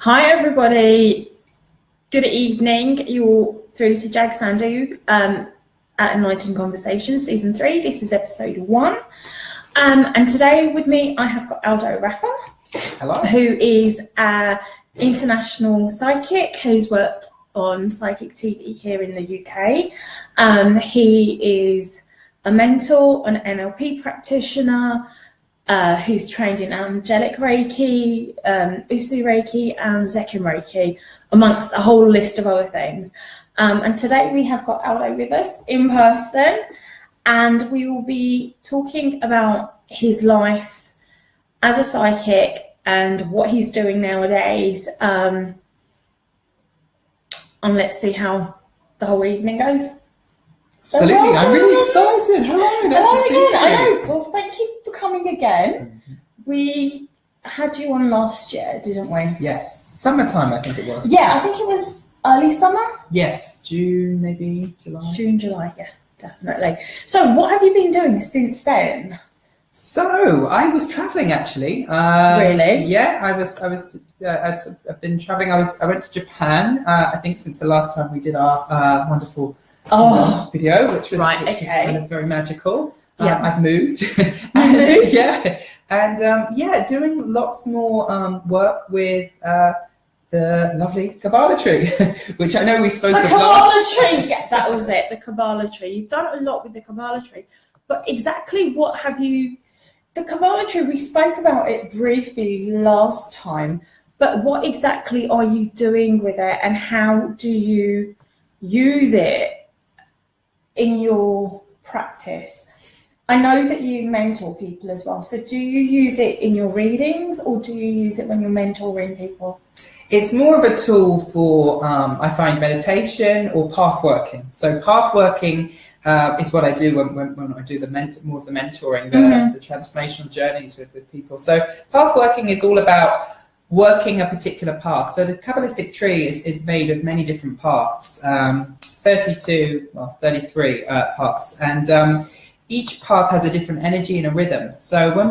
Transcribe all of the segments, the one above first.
Hi everybody, good evening. You're through to Sandhu at Enlightened Conversations Season 3. This is episode 1. And today with me I have got Aldo Raffa. Hello. Who is an international psychic who's worked on psychic TV here in the UK. He is a mentor, an NLP practitioner, who's trained in Angelic Reiki, Usui Reiki and Sekhem Reiki, amongst a whole list of other things. And today we have got Aldo with us in person, and we will be talking about his life as a psychic and what he's doing nowadays. And let's see how the whole evening goes. Absolutely, I'm really excited. Hello, nice to see you. I know. Well, thank you for coming again. We had you on last year, didn't we? Yes, summertime I think it was. Yeah, I think it was early summer. Yes, June, maybe July. June, July, yeah, definitely. So, what have you been doing since then? So I was traveling actually. Really? Yeah, I've been traveling. I went to Japan. I think since the last time we did our wonderful video, which was kind of very magical. I've moved. Doing lots more work with the lovely Qabalah tree, which I know we spoke of. The Qabalah tree, yeah, that was it. The Qabalah tree. You've done a lot with the Qabalah tree, but exactly what have you? The Qabalah tree. We spoke about it briefly last time, but what exactly are you doing with it, and how do you use it in your practice? I know that you mentor people as well. So do you use it in your readings, or do you use it when you're mentoring people? It's more of a tool for, I find, meditation or path working. So path working is what I do when I do more of the mentoring, the transformational journeys with people. So path working is all about working a particular path. So the Kabbalistic tree is made of many different paths. 33 paths, and each path has a different energy and a rhythm. So when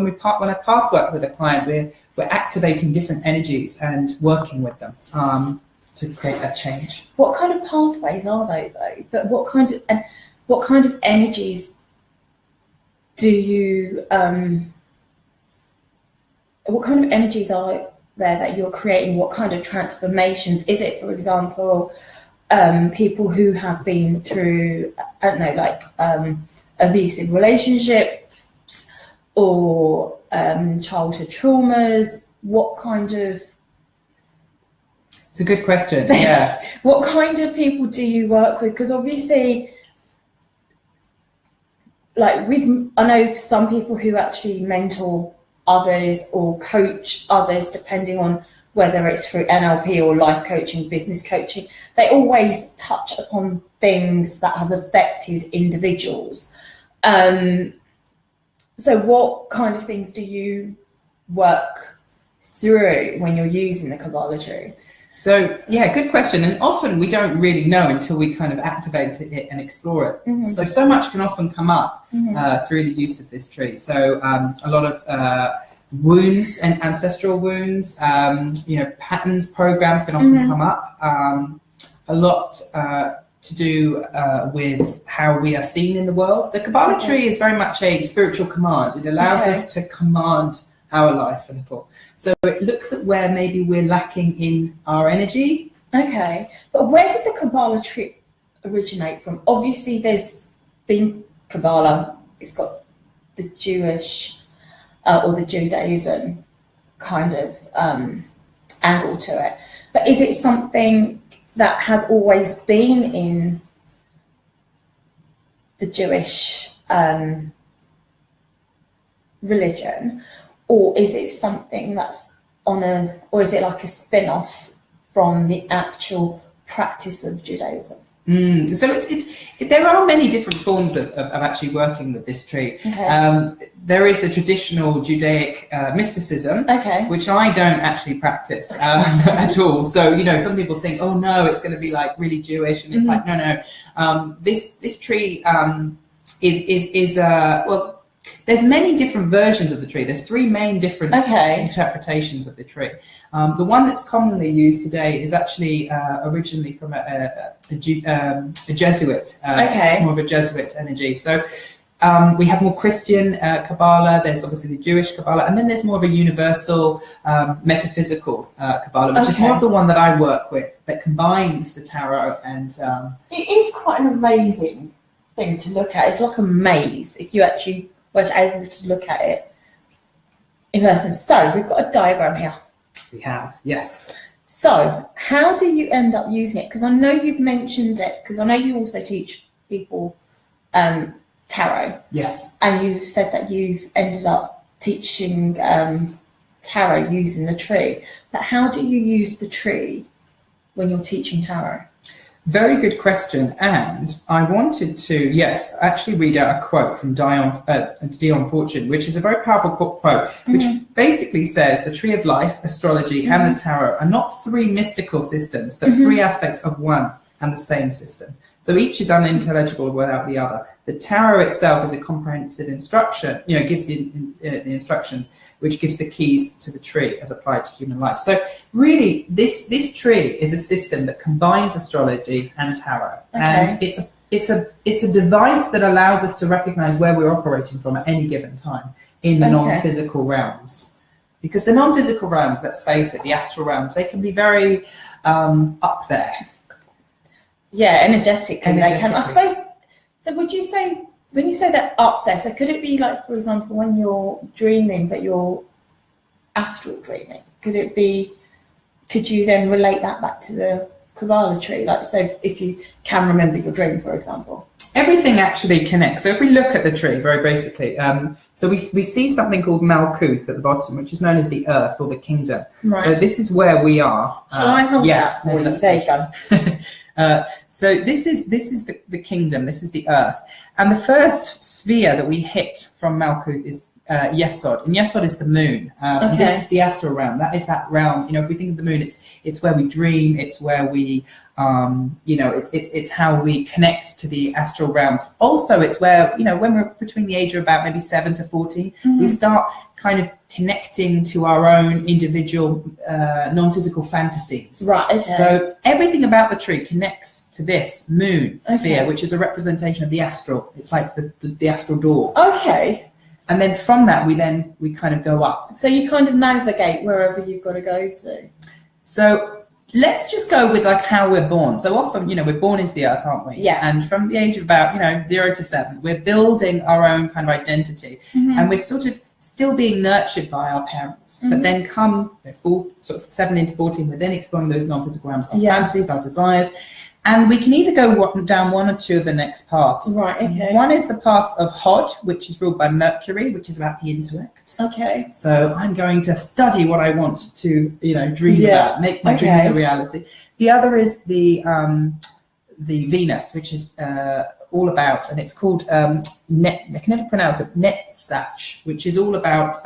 I path work with a client, we're activating different energies and working with them to create that change. What kind of pathways are they though? But what kind of energies do you? What kind of energies are there that you're creating? What kind of transformations? Is it, for example, people who have been through, I don't know, like abusive relationships or childhood traumas? What kind of... It's a good question, yeah. What kind of people do you work with? Because obviously, like I know some people who actually mentor others or coach others, depending on whether it's through NLP or life coaching, business coaching, they always touch upon things that have affected individuals. So what kind of things do you work through when you're using the Qabalah tree? So, yeah, good question. And often we don't really know until we kind of activate it and explore it. So much can often come up through the use of this tree. So a lot of wounds and ancestral wounds, patterns, programs can often come up. A lot to do with how we are seen in the world. The Qabalah tree is very much a spiritual command. It allows us to command our life a little. So it looks at where maybe we're lacking in our energy. Okay, but where did the Qabalah tree originate from? Obviously, there's been Qabalah. It's got the Jewish or the Judaism kind of angle to it. But is it something that has always been in the Jewish religion, or is it something that's or is it like a spin-off from the actual practice of Judaism? So there are many different forms of actually working with this tree. There is the traditional Judaic mysticism, which I don't actually practice at all. So, some people think, oh no, it's going to be like really Jewish, and it's like, no. This tree is There's many different versions of the tree. There's 3 main different interpretations of the tree. The one that's commonly used today is actually originally from a Jesuit. It's more of a Jesuit energy. So we have more Christian Qabalah. There's obviously the Jewish Qabalah, and then there's more of a universal metaphysical Qabalah, which is more of the one that I work with, that combines the tarot and. It is quite an amazing thing to look at. It's like a maze if you actually were able to look at it in person. So we've got a diagram here. We have, yes. So how do you end up using it? Because I know you've mentioned it, because I know you also teach people tarot. Yes. And you said that you've ended up teaching tarot using the tree. But how do you use the tree when you're teaching tarot? Very good question. And I wanted to, actually read out a quote from Dion Fortune, which is a very powerful quote, which basically says the tree of life, astrology, and the tarot are not 3 mystical systems, but 3 aspects of one and the same system. So each is unintelligible without the other. The tarot itself is a comprehensive instruction, gives the instructions, which gives the keys to the tree as applied to human life. So really, this tree is a system that combines astrology and tarot. And it's a device that allows us to recognize where we're operating from at any given time in the non-physical realms. Because the non-physical realms, let's face it, the astral realms, they can be very up there. Yeah, energetically they can. I suppose, so would you say, when you say that up there, so could it be like, for example, when you're dreaming, but you're astral dreaming, could you then relate that back to the Qabalah tree? Like, so if you can remember your dream, for example. Everything actually connects. So if we look at the tree, very basically, so we see something called Malkuth at the bottom, which is known as the earth or the kingdom. Right. So this is where we are. Shall I hold that for you? There you go. So this is the kingdom. This is the earth, and the first sphere that we hit from Malkuth is Yesod, and Yesod is the moon. And this is the astral realm. That is that realm. If we think of the moon, it's where we dream. It's where we, it's how we connect to the astral realms. Also, it's where when we're between the age of about maybe 7 to 14, we start kind of connecting to our own individual non-physical fantasies. Right. Okay. So everything about the tree connects to this moon sphere, which is a representation of the astral. It's like the astral door. Okay. And then from that, we kind of go up. So you kind of navigate wherever you've got to go to. So let's just go with like how we're born. So often, we're born into the earth, aren't we? Yeah. And from the age of about, 0 to 7, we're building our own kind of identity. And we're sort of still being nurtured by our parents. But then come sort of 7 into 14, we're then exploring those non-physical realms, our fantasies, our desires. And we can either go down one or two of the next paths. Right, okay. One is the path of Hod, which is ruled by Mercury, which is about the intellect. Okay. So I'm going to study what I want to, dream about, make my dreams a reality. The other is the Venus, which is all about, and it's called, I can never pronounce it, Netzach, which is all about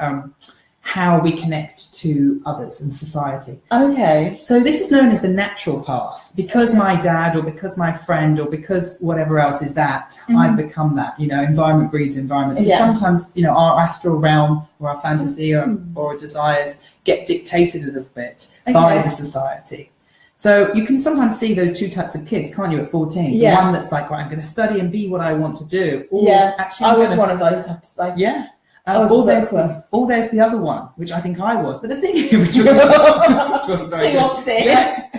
how we connect to others and society. Okay. So this is known as the natural path. Because my dad or because my friend or because whatever else is that, I've become that. Environment breeds environment. So sometimes, our astral realm or our fantasy or desires get dictated a little bit by the society. So you can sometimes see those two types of kids, can't you, at 14? The one that's like, I'm going to study and be what I want to do. Or actually, I was one of those, I have to say. Yeah. Or there's the other one, which I think I was. But the thing is, which was very good. Opposite. Yes.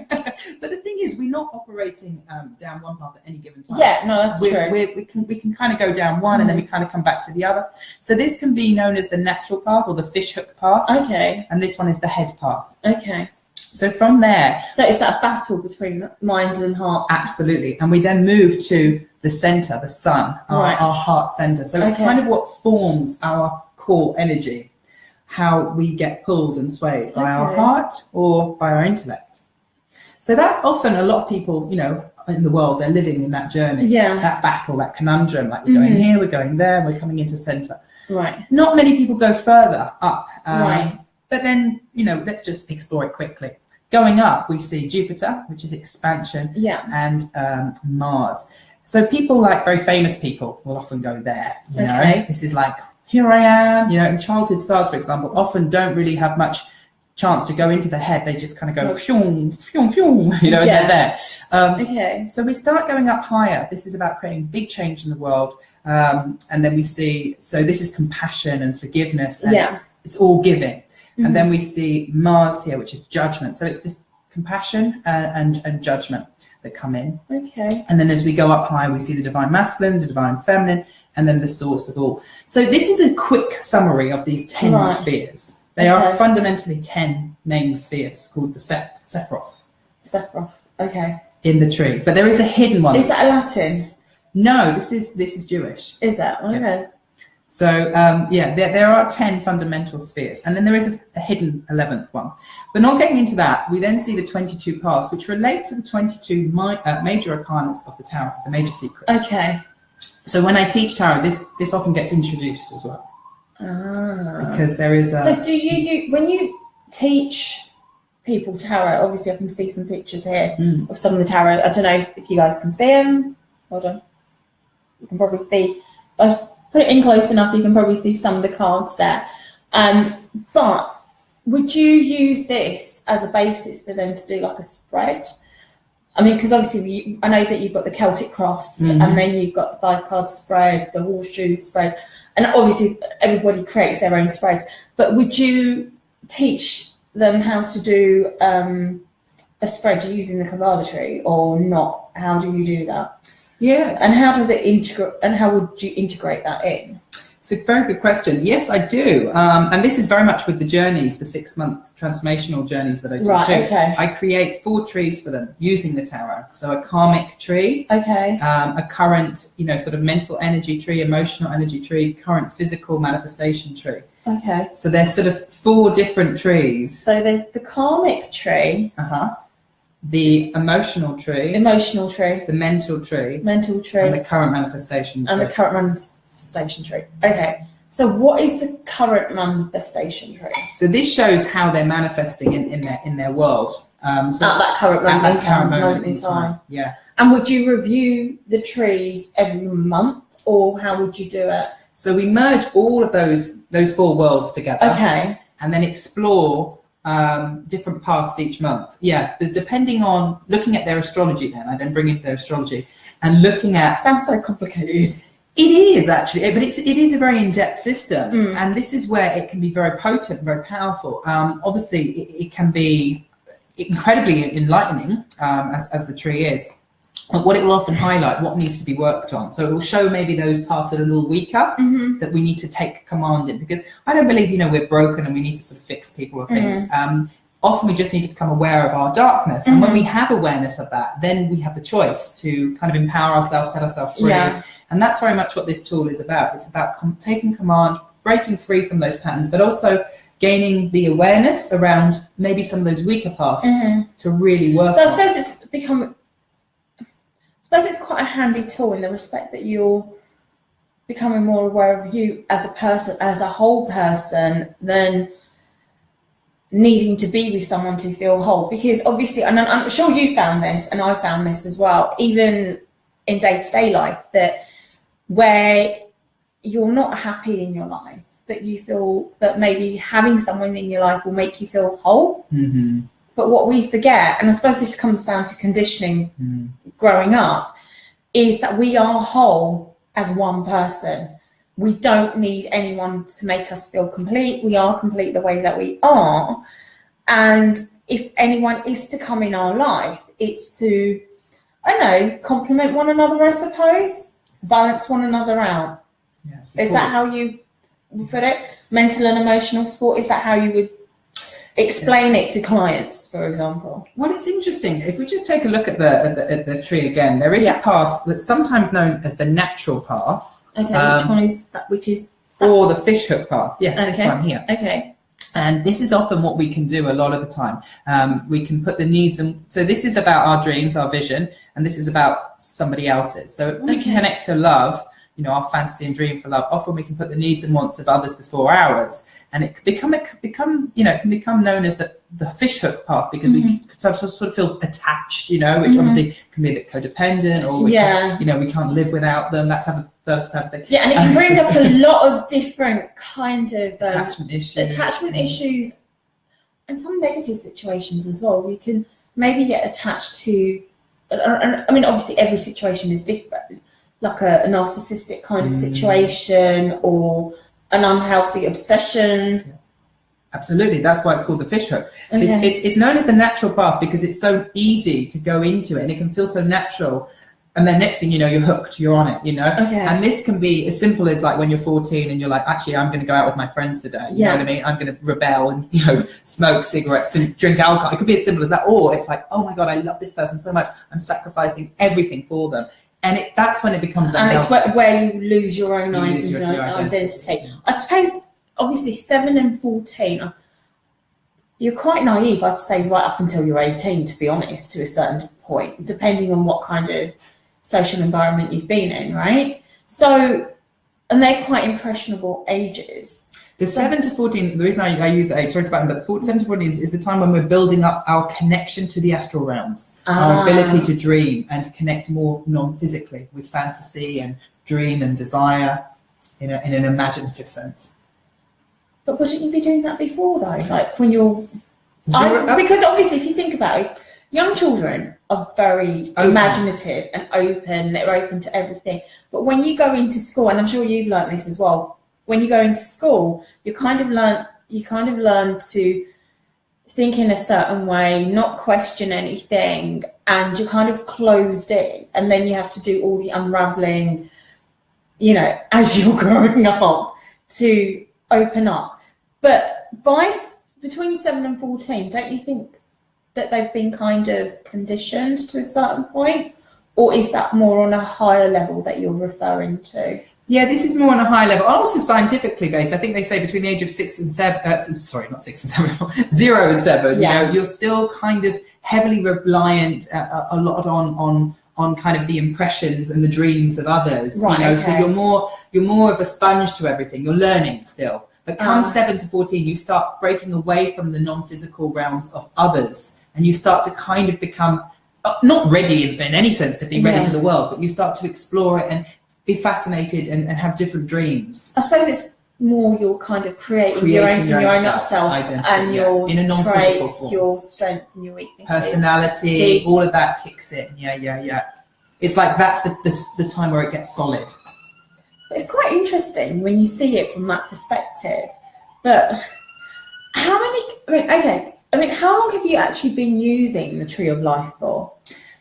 But the thing is, we're not operating down one path at any given time. Yeah, no, that's true. We can kind of go down one and then we kind of come back to the other. So this can be known as the natural path or the fishhook path. Okay. And this one is the head path. Okay. So from there... So it's that battle between mind and heart. Absolutely. And we then move to the center, the sun, our heart center. So it's kind of what forms our core energy, how we get pulled and swayed by our heart or by our intellect. So that's often a lot of people, in the world, they're living in that journey, that battle, that conundrum, like we're going here, we're going there, we're coming into center. Right. Not many people go further up. But then, let's just explore it quickly. Going up, we see Jupiter, which is expansion, and Mars. So people like very famous people will often go there. This is like here I am, in childhood stars, for example, often don't really have much chance to go into the head. They just kind of go phew, phew, phew, and they're there. Okay. So we start going up higher. This is about creating big change in the world. And then we see, so this is compassion and forgiveness, and it's all giving. And then we see Mars here, which is judgment. So it's this compassion and judgment that come in. Okay. And then as we go up higher, we see the divine masculine, the divine feminine, and then the source of all. So this is a quick summary of these 10 spheres. They are fundamentally 10 named spheres called the Sephiroth. Sephiroth, okay. In the tree. But there is a hidden one. Is that a Latin? No, this is Jewish. Is that? Okay. Yeah. So, there are 10 fundamental spheres. And then there is a hidden 11th one. But not getting into that, we then see the 22 paths, which relate to the 22 major arcanas of the tarot, the major secrets. Okay. So when I teach tarot, this often gets introduced as well. Because there is a... So do you when you teach people tarot, obviously I can see some pictures here of some of the tarot. I don't know if you guys can see them. Hold on. You can probably see... Put it in close enough, you can probably see some of the cards there. But would you use this as a basis for them to do like a spread? I mean, because obviously I know that you've got the Celtic Cross and then you've got the 5-card spread, the horseshoe spread, and obviously everybody creates their own spreads. But would you teach them how to do a spread using the Qabalah tree or not? How do you do that? Yeah. And how does it integrate? And how would you integrate that in? It's a very good question. Yes, I do. And this is very much with the journeys, the 6-month transformational journeys that I do too. Okay. I create 4 trees for them using the tarot. So a karmic tree, okay, a current, sort of mental energy tree, emotional energy tree, current physical manifestation tree. Okay. So there's sort of 4 different trees. So there's the karmic tree. The emotional tree. Emotional tree. The mental tree. Mental tree. And the current manifestation tree. And the current manifestation tree. Okay. So what is the current manifestation tree? So this shows how they're manifesting in their world. At that current moment in time. Yeah. And would you review the trees every month, or how would you do it? So we merge all of those 4 worlds together. Okay. And then explore different paths each month. Yeah, depending on looking at their astrology. Then I then bring in their astrology and looking at. Sounds so complicated. It is actually, but it is a very in-depth system, and this is where it can be very potent, very powerful. Obviously, it can be incredibly enlightening, as the tree is. But what it will often highlight, what needs to be worked on. So it will show maybe those parts that are a little weaker that we need to take command in. Because I don't believe, we're broken and we need to sort of fix people or things. Often we just need to become aware of our darkness. And when we have awareness of that, then we have the choice to kind of empower ourselves, set ourselves free. Yeah. And that's very much what this tool is about. It's about taking command, breaking free from those patterns, but also gaining the awareness around maybe some of those weaker paths to really work. So I suppose it's quite a handy tool in the respect that you're becoming more aware of you as a person, as a whole person, than needing to be with someone to feel whole. Because obviously, and I'm sure you found this, and I found this as well, even in day-to-day life, that where you're not happy in your life, but you feel that maybe having someone in your life will make you feel whole. But what we forget, and I suppose this comes down to conditioning growing up, is that we are whole as one person. We don't need anyone to make us feel complete. We are complete the way that we are. And if anyone is to come in our life, it's to, complement one another, I suppose, balance one another out. Yes. Is that how you would put it? Mental and emotional support, is that how you would explain it to clients, for example? Well, it's interesting. If we just take a look at the tree again, there is a path that's sometimes known as the natural path. Okay, which one is that? Or the fishhook path. Yes, okay. This one here. Okay. And this is often what we can do a lot of the time. We can put the needs, and so this is about our dreams, our vision, and this is about somebody else's. So we can connect to love our fantasy and dream for love. Often we can put the needs and wants of others before ours, and it can become known as the fishhook path, because we sort of feel attached, which obviously can be a bit codependent, or we can't live without them, that type of thing. Yeah, and it can bring up a lot of different kind of attachment issues, and some negative situations as well. We can maybe get attached to, I mean, obviously every situation is different, like a narcissistic kind of situation, or an unhealthy obsession. Absolutely, that's why it's called the fishhook. Okay. It's known as the natural path because it's so easy to go into it, and it can feel so natural. And then next thing you know, you're hooked, you're on it, Okay. And this can be as simple as like when you're 14 and you're like, actually, I'm going to go out with my friends today. You know what I mean? I'm going to rebel and, smoke cigarettes and drink alcohol. It could be as simple as that. Or it's like, oh my God, I love this person so much. I'm sacrificing everything for them. And that's when it becomes unhealthy. And it's where you lose your own identity. I suppose, obviously, 7 and 14, you're quite naive, I'd say, right up until you're 18, to be honest, to a certain point, depending on what kind of social environment you've been in, right? So, and they're quite impressionable ages. The 7 to 14, the reason I use the age, sorry about it, but 7 to 14 is the time when we're building up our connection to the astral realms, our ability to dream and to connect more non-physically with fantasy and dream and desire in an imaginative sense. But wouldn't you be doing that before, though? Like when you're... because obviously, if you think about it, young children are very imaginative and open. They're open to everything. But when you go into school, and I'm sure you've learned this as well, when you go into school, you kind of learn to think in a certain way, not question anything, and you're kind of closed in. And then you have to do all the unraveling, as you're growing up, to open up. But between 7 and 14, don't you think that they've been kind of conditioned to a certain point? Or is that more on a higher level that you're referring to? Yeah, this is more on a high level, also scientifically based. I think they say between the age of 6 and 7, not 6 and 7, 0 and 7, you're still kind of heavily reliant a lot on kind of the impressions and the dreams of others. Right, So you're more of a sponge to everything. You're learning still. But come 7 to 14, you start breaking away from the non-physical realms of others, and you start to kind of become not ready in any sense to be ready for the world, but you start to explore it and be fascinated and have different dreams. I suppose it's more you're kind of creating your own self identity, and your in a non-physical traits, form. Your strengths and your weaknesses. Personality, all of that kicks in. Yeah. It's like that's the time where it gets solid. It's quite interesting when you see it from that perspective. But how long have you actually been using the Tree of Life for?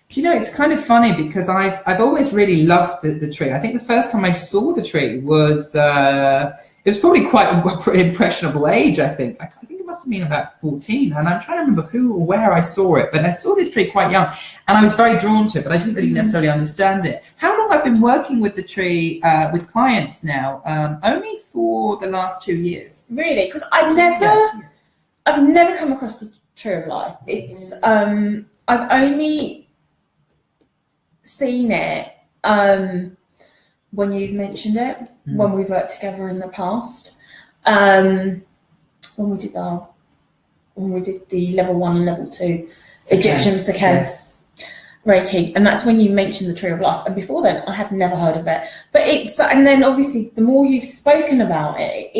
It's kind of funny because I've always really loved the tree. I think the first time I saw the tree was it was probably quite an impressionable age. I think it must have been about 14, and I'm trying to remember who or where I saw it. But I saw this tree quite young, and I was very drawn to it, but I didn't really necessarily understand it. How long I've been working with the tree with clients now? Only for the last 2 years. Really? Because I've never come across the Tree of Life. It's I've only seen it when you've mentioned it, when we've worked together in the past, when we did the level 1 and level 2 Egyptian Sekhem Reiki, and that's when you mentioned the Tree of Life. And before then, I had never heard of it. But and then obviously the more you've spoken about it,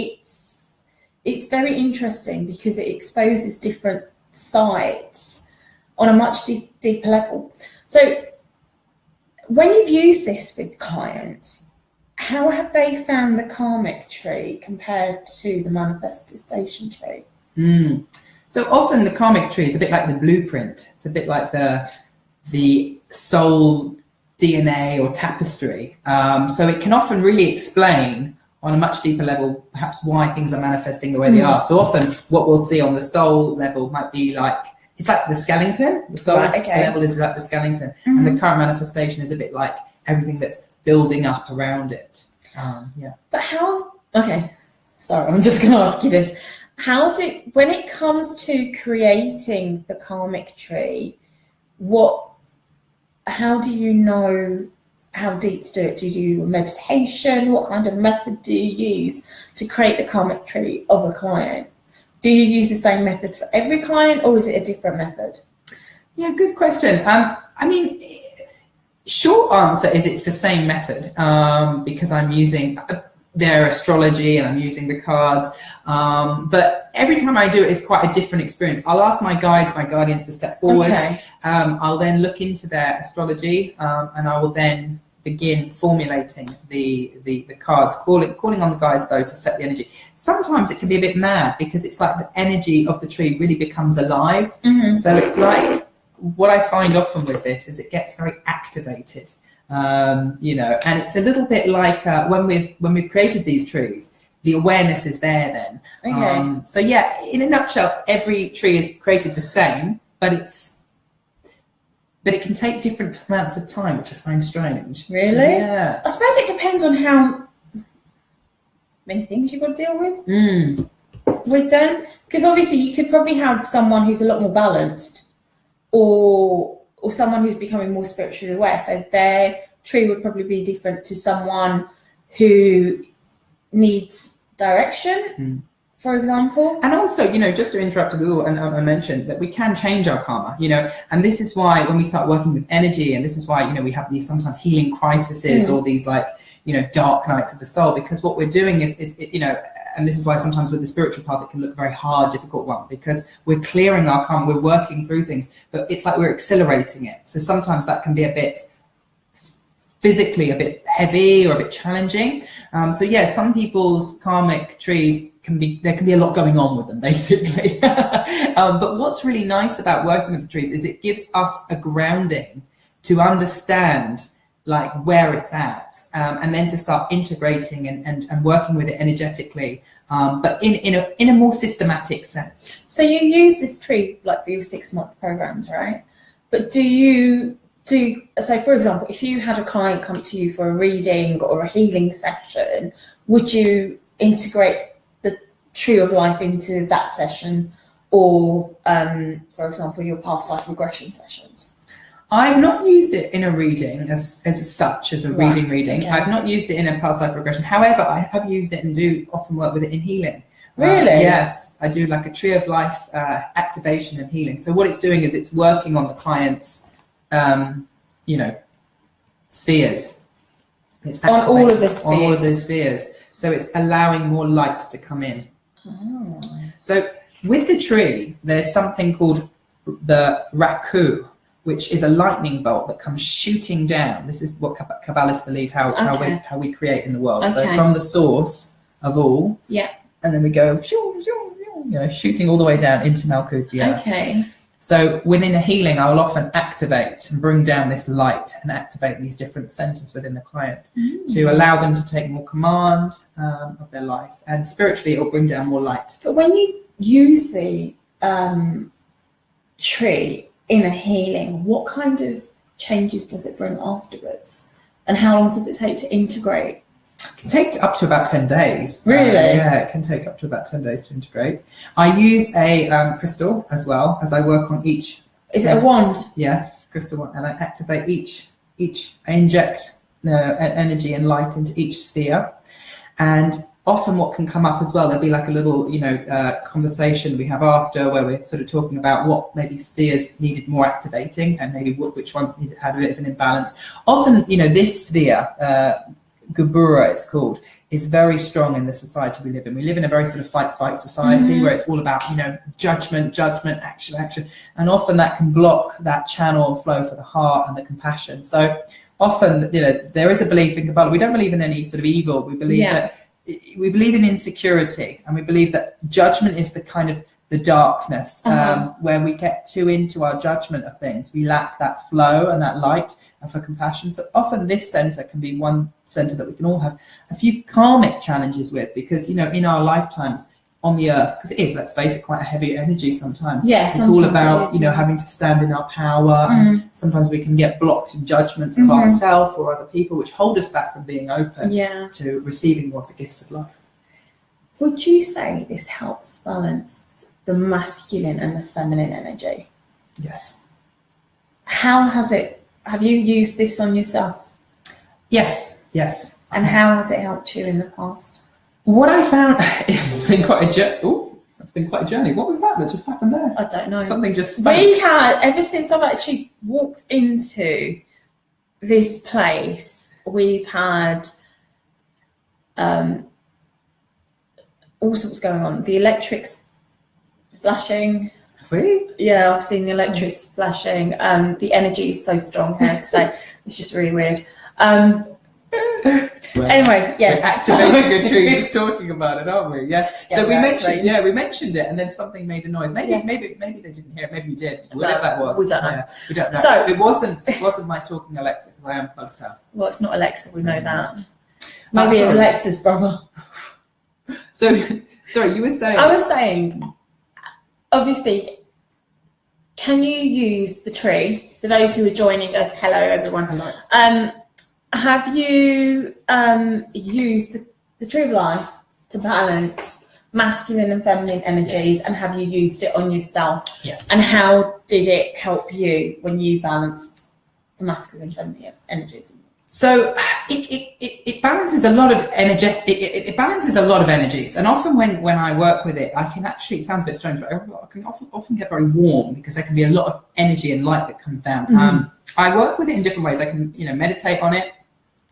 it's very interesting because it exposes different sides on a much deeper level. So when you've used this with clients, how have they found the karmic tree compared to the manifestation tree? So often the karmic tree is a bit like the blueprint. It's a bit like the soul DNA or tapestry. So it can often really explain on a much deeper level perhaps why things are manifesting the way they are. So often what we'll see on the soul level might be like, it's like the skeleton. The soul level is like the skeleton, and the current manifestation is a bit like everything that's building up around it. But how? Okay, sorry, I'm just going to ask you this: when it comes to creating the karmic tree, how do you know how deep to do it? Do you do a meditation? What kind of method do you use to create the karmic tree of a client? Do you use the same method for every client, or is it a different method? Yeah, good question. I mean, short answer is it's the same method, because I'm using their astrology and I'm using the cards. But every time I do it, it's quite a different experience. I'll ask my guides, my guardians to step forwards. Okay. I'll then look into their astrology, and I will then begin formulating the cards, calling on the guides though to set the energy. Sometimes it can be a bit mad because it's like the energy of the tree really becomes alive. Mm-hmm. So it's like, what I find often with this is it gets very activated, you know, and it's a little bit like when we've created these trees, the awareness is there then. Okay. So yeah, in a nutshell, every tree is created the same, but it can take different amounts of time, which I find strange. Really? Yeah. I suppose it depends on how many things you've got to deal with with them. Because obviously you could probably have someone who's a lot more balanced, or someone who's becoming more spiritually aware. So their tree would probably be different to someone who needs direction, for example. And also, you know, just to interrupt a little, and I mentioned that we can change our karma, you know, and this is why when we start working with energy, and this is why, you know, we have these sometimes healing crises or these, like, you know, dark nights of the soul, because what we're doing is you know, and this is why sometimes with the spiritual path it can look very hard, difficult one, because we're clearing our karma, we're working through things, but it's like we're accelerating it. So sometimes that can be a bit physically a bit heavy or a bit challenging. So yeah, some people's karmic trees there can be a lot going on with them, basically. But what's really nice about working with the trees is it gives us a grounding to understand like where it's at, and then to start integrating and working with it energetically, but in a more systematic sense. So you use this tree like for your 6-month programs, right? But so for example, if you had a client come to you for a reading or a healing session, would you integrate the tree of life into that session, or for example your past life regression sessions? I've not used it in a reading as such, as a reading. Okay. I've not used it in a past life regression. However, I have used it and do often work with it in healing. Really? Yes, I do like a tree of life activation and healing. So what it's doing is it's working on the client's, you know, spheres. It's On all of the spheres? On all of those spheres. So it's allowing more light to come in. Oh. So with the tree, there's something called the raku, which is a lightning bolt that comes shooting down. This is what Kabbalists believe how we create in the world. Okay. So from the source of all, and then we go, you know, shooting all the way down into Malkuth, the earth. Okay. So within a healing, I will often activate and bring down this light and activate these different centers within the client to allow them to take more command of their life. And spiritually, it will bring down more light. But when you use the tree in a healing, what kind of changes does it bring afterwards? And how long does it take to integrate? It can take up to about 10 days. Really? Yeah, it can take up to about 10 days to integrate. I use a crystal as well as I work on each. Is it a wand? Yes, crystal wand. And I activate each. I inject energy and light into each sphere. And often what can come up as well, there'll be like a little, you know, conversation we have after where we're sort of talking about what maybe spheres needed more activating and maybe which ones had a bit of an imbalance. Often, you know, this sphere, Gabura it's called, is very strong in the society we live in. We live in a very sort of fight society where it's all about, you know, judgment, action. And often that can block that channel and flow for the heart and the compassion. So often, you know, there is a belief in Qabalah. We don't believe in any sort of evil. We believe that we believe in insecurity, and we believe that judgment is the kind of the darkness where we get too into our judgment of things. We lack that flow and that light and for compassion. So often this center can be one center that we can all have a few karmic challenges with, because, you know, in our lifetimes on the earth, because it is, let's face it, quite a heavy energy sometimes. Yes, it's all about, you know, having to stand in our power. And sometimes we can get blocked in judgments of ourselves or other people, which hold us back from being open to receiving more of the gifts of life. Would you say this helps balance the masculine and the feminine energy? Yes. How have you used this on yourself? Yes, yes. And how has it helped you in the past? What I found, it's been quite a journey. Oh, that's been quite a journey. What was that just happened there? I don't know. Something just spoke. We had, ever since I've actually walked into this place, we've had all sorts going on. The electrics flashing. Really? Yeah, I've seen the electrics flashing. The energy is so strong here today. It's just really weird. Well, anyway, yeah. We're activating a tree, just talking about it, aren't we? Yes. Yeah, So we mentioned it, and then something made a noise. Maybe they didn't hear it. Maybe you did. Whatever that was. We don't know. Yeah, we don't know. So it wasn't my talking Alexa, because I unplugged her. Well, it's not Alexa. We know that. Maybe it's Alexa's brother. So, sorry, you were saying. I was saying, obviously, can you use the tree for those who are joining us? Hello, everyone. Hello. Have you used the tree of life to balance masculine and feminine energies, and have you used it on yourself? Yes. And how did it help you when you balanced the masculine and feminine energies? So it balances a lot of it balances a lot of energies, and often when I work with it, I can actually, it sounds a bit strange, but I can often get very warm, because there can be a lot of energy and light that comes down. Mm-hmm. I work with it in different ways. I can meditate on it,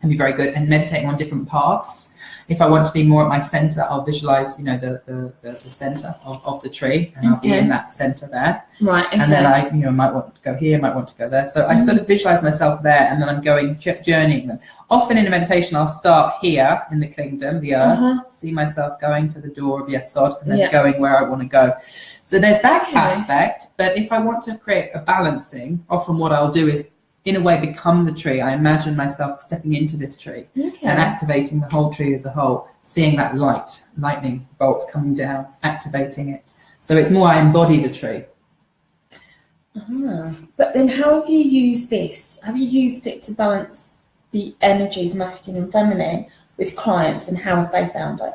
can be very good, and meditating on different paths. If I want to be more at my center, I'll visualize the center of the tree, and I'll be in that center there. Right. Okay. And then I might want to go here, might want to go there. So I sort of visualize myself there, and then I'm going journeying them. Often in a meditation, I'll start here in the kingdom, the earth, see myself going to the door of Yesod, and then going where I want to go. So there's that aspect. But if I want to create a balancing, often what I'll do is, in a way, become the tree. I imagine myself stepping into this tree and activating the whole tree as a whole, seeing that lightning bolt coming down, activating it. So it's more, I embody the tree. But then how have you used this? Have you used it to balance the energies, masculine and feminine, with clients, and how have they found it?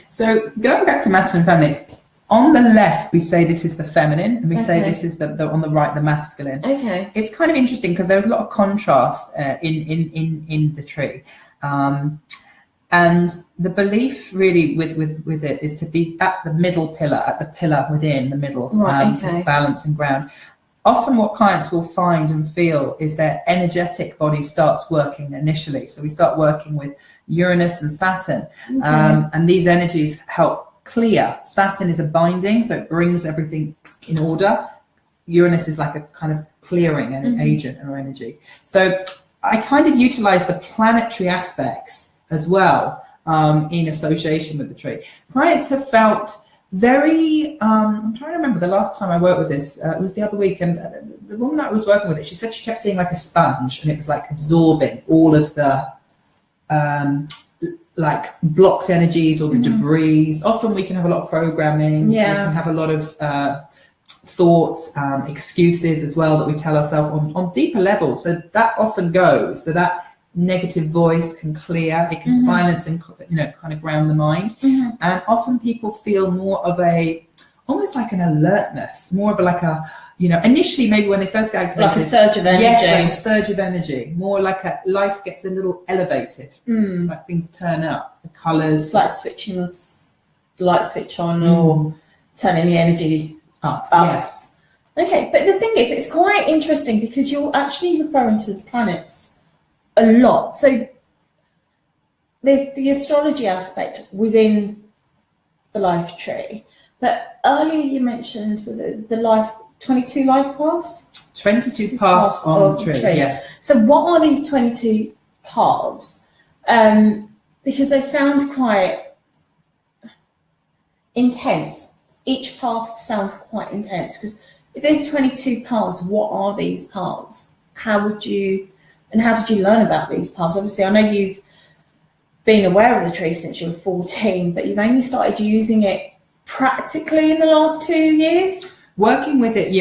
So going back to masculine and feminine, on the left, we say this is the feminine, and we say this is the on the right, the masculine. Okay. It's kind of interesting, because there's a lot of contrast in the tree. And the belief really with it is to be at the middle pillar, at the pillar within the middle, to balance and ground. Often what clients will find and feel is their energetic body starts working initially. So we start working with Uranus and Saturn, and these energies help clear. Saturn is a binding, so it brings everything in order. Uranus is like a kind of clearing agent or energy. So I kind of utilize the planetary aspects as well in association with the tree. Clients have felt very, I'm trying to remember the last time I worked with this, it was the other week, and the woman that I was working with it, she said she kept seeing like a sponge, and it was like absorbing all of the like blocked energies or the debris. Often we can have a lot of programming, we can have a lot of thoughts, excuses as well that we tell ourselves on deeper levels. So that often goes, so that negative voice can clear, it can silence and kind of ground the mind. And often people feel more of almost like an alertness, more of initially maybe when they first get activated, like a surge of energy. Yes, like a surge of energy. More like life gets a little elevated. It's like things turn up, the colours. It's like switching the light switch on or turning the energy up. Yes. Okay, but the thing is, it's quite interesting because you're actually referring to the planets a lot. So there's the astrology aspect within the life tree. But earlier you mentioned, was it the 22 life paths? 22 paths on the tree, yes. So what are these 22 paths? Because they sound quite intense. Each path sounds quite intense, because if there's 22 paths, what are these paths? How did you learn about these paths? Obviously, I know you've been aware of the tree since you were 14, but you've only started using it practically in the last 2 years? Working with it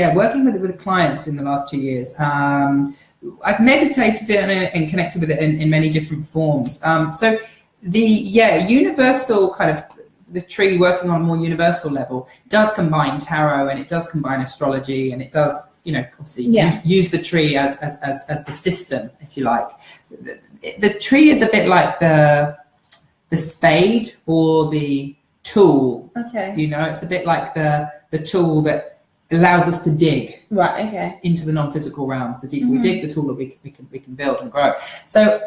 with clients in the last 2 years. I've meditated it and connected with it in many different forms. So the universal kind of the tree working on a more universal level does combine tarot, and it does combine astrology, and it does, you know, obviously use the tree as the system, if you like. The tree is a bit like the spade or the tool. Okay. You know, it's a bit like the tool that allows us to dig into the non-physical realms. The deeper we dig, the taller we can build and grow. So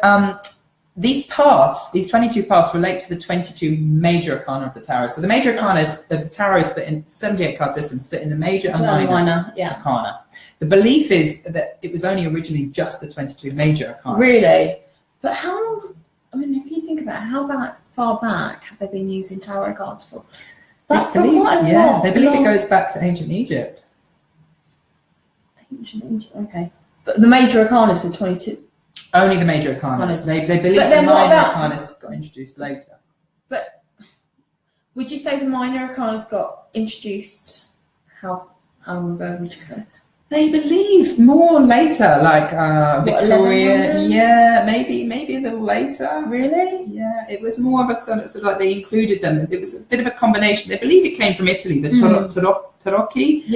these paths, these 22 paths, relate to the 22 major arcana of the tarot. So the major arcana of the tarot is split in 78 card system, split into major and minor arcana. The belief is that it was only originally just the 22 major arcana. Really? But how long? I mean, if you think about it, how far back have they been using tarot cards for? They believe it goes back to ancient Egypt. Ancient Egypt, okay. But the major arcanas for 22. Only the major arcanas. They believe the minor arcanas got introduced later. But would you say the minor arcanas got introduced? How long ago would you say? They believe more later, like Victoria. Yeah, maybe a little later. Really? Yeah, it was more of a sort of like they included them. It was a bit of a combination. They believe it came from Italy, the tarocchi,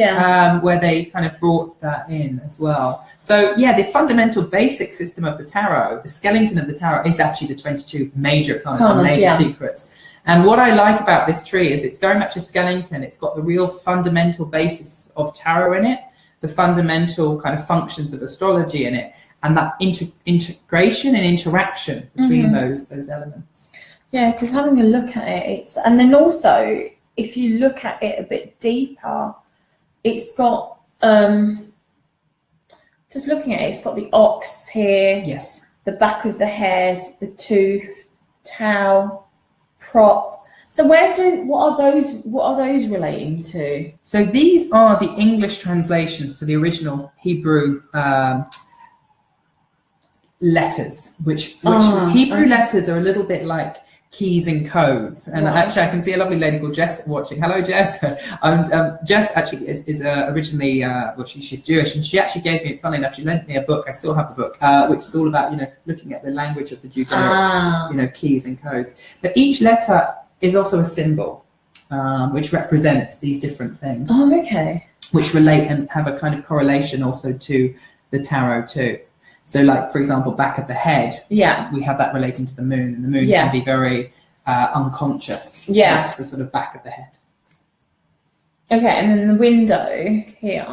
where they kind of brought that in as well. So yeah, the fundamental basic system of the tarot, the skeleton of the tarot, is actually the 22 major arcana, major secrets. And what I like about this tree is it's very much a skeleton. It's got the real fundamental basis of tarot in it, the fundamental kind of functions of astrology in it, and that integration and interaction between those elements. Yeah, because having a look at it, and then also if you look at it a bit deeper, it's got just looking at it, it's got the ox here, the back of the head, the tooth, tau, prop. So what are those relating to? So these are the English translations to the original Hebrew letters, which Hebrew letters are a little bit like keys and codes. And actually, I can see a lovely lady called Jess watching. Hello, Jess. Jess actually is originally she's Jewish, and she actually gave me, funnily enough, she lent me a book. I still have the book, which is all about looking at the language of the Judaic keys and codes. But each letter is also a symbol, which represents these different things. Oh, okay. Which relate and have a kind of correlation also to the tarot too. So, like, for example, back of the head, we have that relating to the moon, and the moon can be very unconscious. Yeah. That's the sort of back of the head. Okay, and then the window here,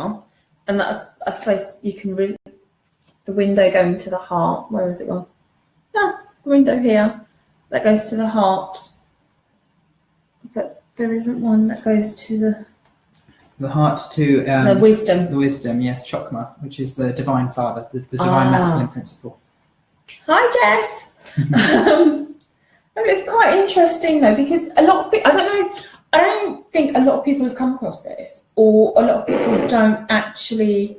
and that's, I suppose you can the window going to the heart. Where is it gone? The window here that goes to the heart. But there isn't one that goes to the heart to the wisdom. The wisdom, yes, Chokmah, which is the divine father, the divine masculine principle. Hi, Jess. It's quite interesting though, because a lot of people, I don't think a lot of people have come across this, or a lot of people don't actually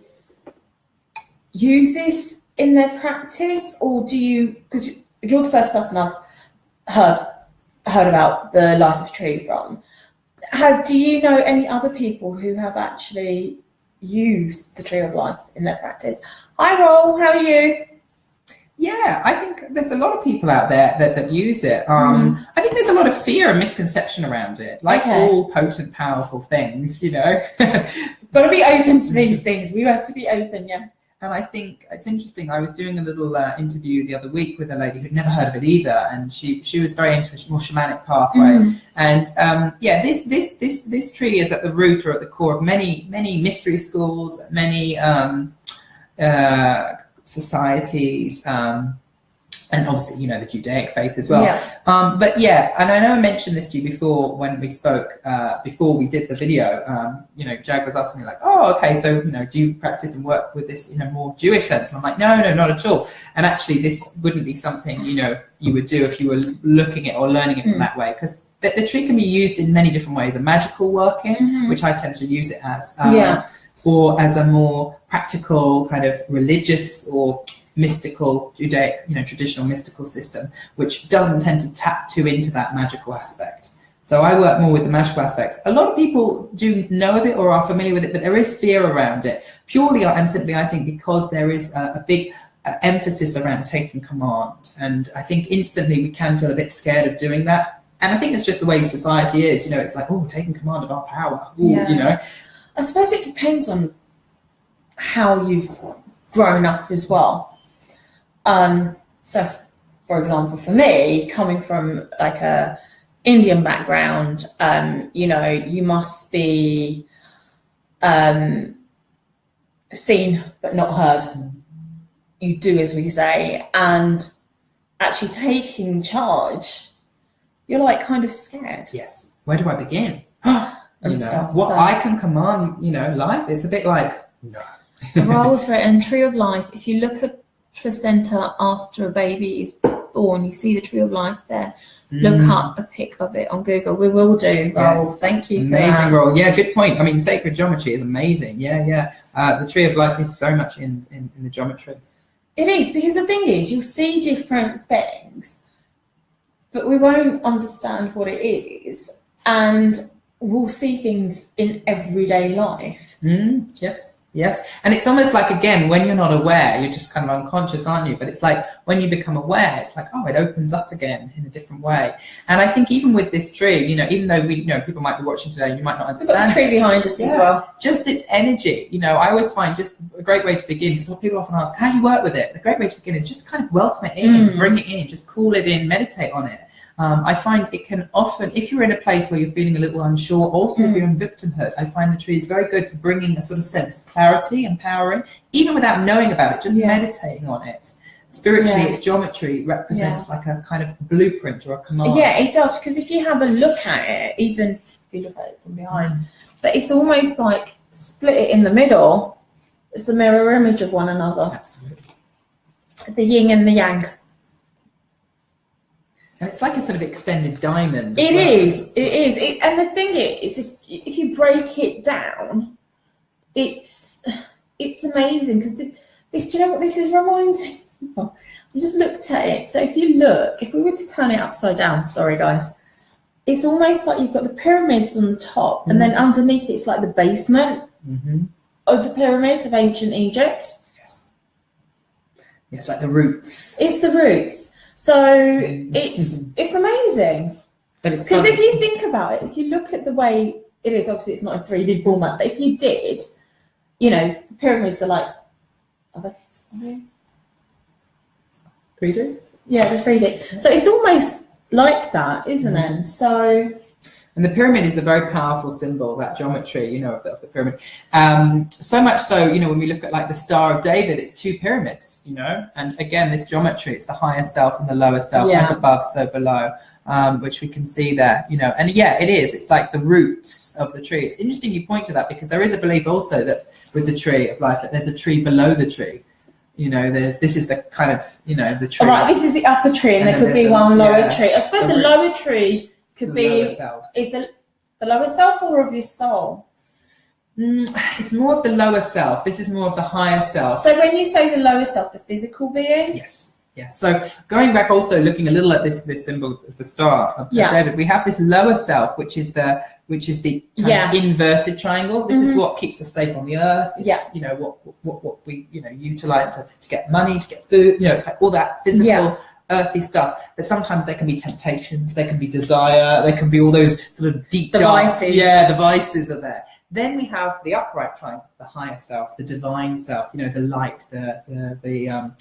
use this in their practice, or do you? Because you're the first person I've heard about the life of tree from. Do you know any other people who have actually used the tree of life in their practice? Hi, Roll, how are you? Yeah, I think there's a lot of people out there that use it. I think there's a lot of fear and misconception around it, like all potent, powerful things, Got to be open to these things. We have to be open, yeah. And I think it's interesting. I was doing a little interview the other week with a lady who'd never heard of it either, and she was very into a more shamanic pathway. And this tree is at the root or at the core of many mystery schools, many societies, and obviously the Judaic faith as well. But and I know I mentioned this to you before when we spoke before we did the video. Jag was asking me like, oh, okay, so do you practice and work with this in a more Jewish sense? And I'm like, no, not at all. And actually, this wouldn't be something you would do if you were looking at or learning it from that way, because the tree can be used in many different ways. A magical working, which I tend to use it as, or as a more practical kind of religious or mystical Judaic, traditional mystical system, which doesn't tend to tap too into that magical aspect. So I work more with the magical aspects. A lot of people do know of it or are familiar with it, but there is fear around it, purely and simply, I think, because there is a big emphasis around taking command. And I think instantly we can feel a bit scared of doing that. And I think it's just the way society is, you know, it's like, oh, taking command of our power, ooh, you know. I suppose it depends on how you've grown up as well. So, for example, for me, coming from like a Indian background, you know, you must be seen but not heard. You do as we say, and actually taking charge, you're like kind of scared. Yes. Where do I begin? You know, what I can command, you know, life. It's a bit like, no. The roles written, Tree of Life. If you look at placenta after a baby is born, you see the Tree of Life there. Look up a pic of it on Google. We will do. Yes. Thank you. Amazing role. Yeah, good point. I mean, sacred geometry is amazing. Yeah. The Tree of Life is very much in the geometry. It is, because the thing is, you'll see different things, but we won't understand what it is, and we'll see things in everyday life. Yes. And it's almost like, again, when you're not aware, you're just kind of unconscious, aren't you? But it's like when you become aware, it's like, oh, it opens up again in a different way. And I think even with this tree, you know, even though we, you know, people might be watching today, you might not understand. We've got the tree behind us as well. Just its energy. You know, I always find just a great way to begin, because what people often ask, how do you work with it? The great way to begin is just kind of welcome it in, bring it in, just call it in, meditate on it. I find it can often, if you're in a place where you're feeling a little unsure, also if you're in victimhood, I find the tree is very good for bringing a sort of sense of clarity, empowering, even without knowing about it, just meditating on it. Spiritually, its geometry represents like a kind of blueprint or a command. Yeah, it does, because if you have a look at it, even if you look at it from behind, but it's almost like split it in the middle. It's the mirror image of one another. Absolutely. The yin and the yang. And it's like a sort of extended diamond. It is. And the thing is, if you break it down, it's amazing, because this, do you know what this is reminding? I just looked at it. So if you look, if we were to turn it upside down, sorry guys, it's almost like you've got the pyramids on the top, and then underneath it's like the basement of the pyramids of ancient Egypt. Yes, like the roots. It's the roots. So it's amazing. But it's because if you think about it, if you look at the way it is, obviously it's not a 3D format, but if you did, you know, the pyramids are like, are they 3D? Yeah, they're 3D. So it's almost like that, isn't it? So. And the pyramid is a very powerful symbol, that geometry, you know, of the pyramid. So much so, you know, when we look at like the Star of David, it's two pyramids, you know. And again, this geometry, it's the higher self and the lower self, as above, so below, which we can see there, you know. And yeah, it is. It's like the roots of the tree. It's interesting you point to that, because there is a belief also that with the tree of life, that there's a tree below the tree. You know, this is the kind of, you know, the tree. All right, this is the upper tree, and there could be one lower tree. I suppose the lower tree could be, is the lower self or of your soul? It's more of the lower self. This is more of the higher self. So when you say the lower self, the physical being? Yes. Yeah. So going back, also looking a little at this symbol of the Star of David, we have this lower self, which is the kind of inverted triangle. This is what keeps us safe on the earth. It's, you know, what we, you know, utilize to get money, to get food. You know, it's like all that physical. Earthy stuff, but sometimes there can be temptations, there can be desire, there can be all those sort of deep vices. The vices are there. Then we have the upright triangle, the higher self, the divine self, you know, the light, the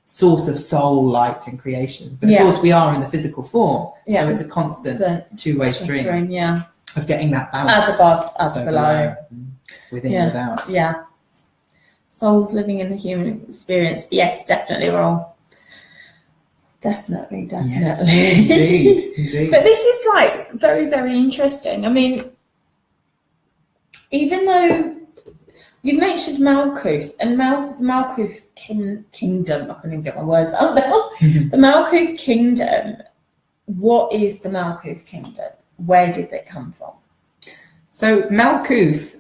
source of soul light and creation. But of course we are in the physical form, so it's a constant two-way stream of getting that balance. As above, as below. Within and without. Souls living in the human experience. Yes, definitely wrong. Definitely. Yes, indeed. But this is like very, very interesting. I mean, even though you mentioned Malkuth and Malkuth kingdom, I can't even get my words out now. The Malkuth kingdom. What is the Malkuth kingdom? Where did it come from? So Malkuth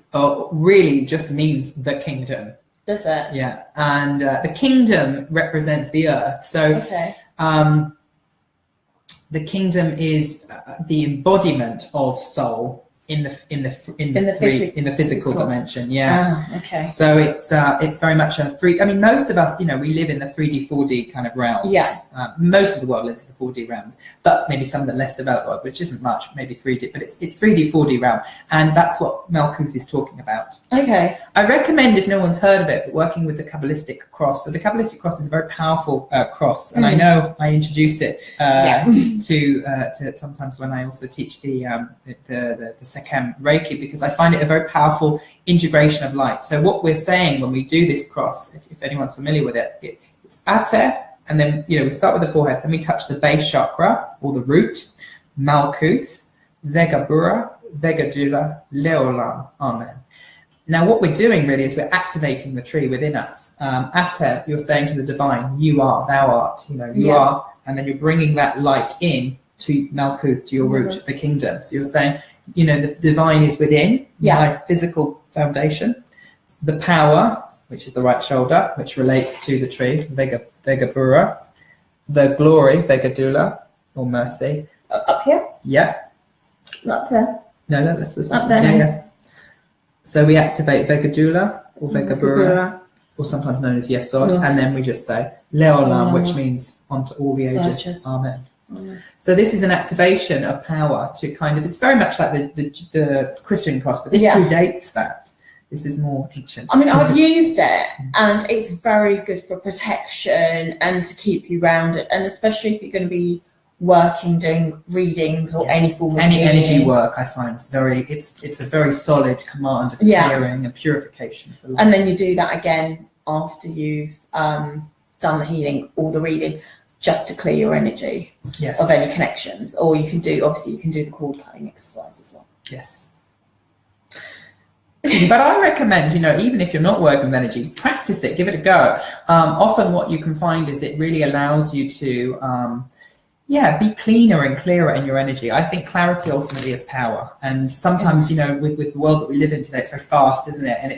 really just means the kingdom. Does it? Yeah, and the kingdom represents the earth. So the kingdom is the embodiment of soul, in the physical dimension. Yeah. Ah, okay. So it's very much a three. I mean, most of us, we live in the 3D, 4D kind of realms. Yeah. Most of the world lives in the 4D realms, but maybe some of the less developed world, which isn't much, maybe 3D, but it's 3D, 4D realm, and that's what Malkuth is talking about. Okay. I recommend, if no one's heard of it, working with the Kabbalistic Cross. So the Kabbalistic Cross is a very powerful cross, and I know I introduce it to sometimes when I also teach the Sekhem Reiki, because I find it a very powerful integration of light. So what we're saying when we do this cross, if anyone's familiar with it, it's Ate, and then we start with the forehead, then we touch the base chakra or the root, Malkuth, Vegabura, Vegadula, Leolam, Amen. Now what we're doing really is we're activating the tree within us. Ate, you're saying to the divine, you are, thou art, you are, and then you're bringing that light in to Malkuth, to your root, the kingdom. So you're saying, the divine is within my physical foundation. The power, which is the right shoulder, which relates to the tree, Vegabura. The glory, Vegadula, or mercy. Up here? Yeah. Up there? No, that's up there. Yeah. So we activate Vegadula or Vegabura, or sometimes known as Yesod, and then we just say Leolam, which means onto all the ages. Amen. So this is an activation of power to it's very much like the Christian cross, but this predates that. This is more ancient. I mean, I've used it, and it's very good for protection and to keep you grounded, and especially if you're going to be working, doing readings or any form of energy work. I find it's a very solid command of clearing and purification. And then you do that again after you've done the healing or the reading, just to clear your energy of any connections. Or you can do the cord cutting exercise as well. Yes. But I recommend, even if you're not working with energy, practice it, give it a go. Often what you can find is it really allows you to be cleaner and clearer in your energy. I think clarity ultimately is power. And sometimes, with the world that we live in today, it's very fast, isn't it? And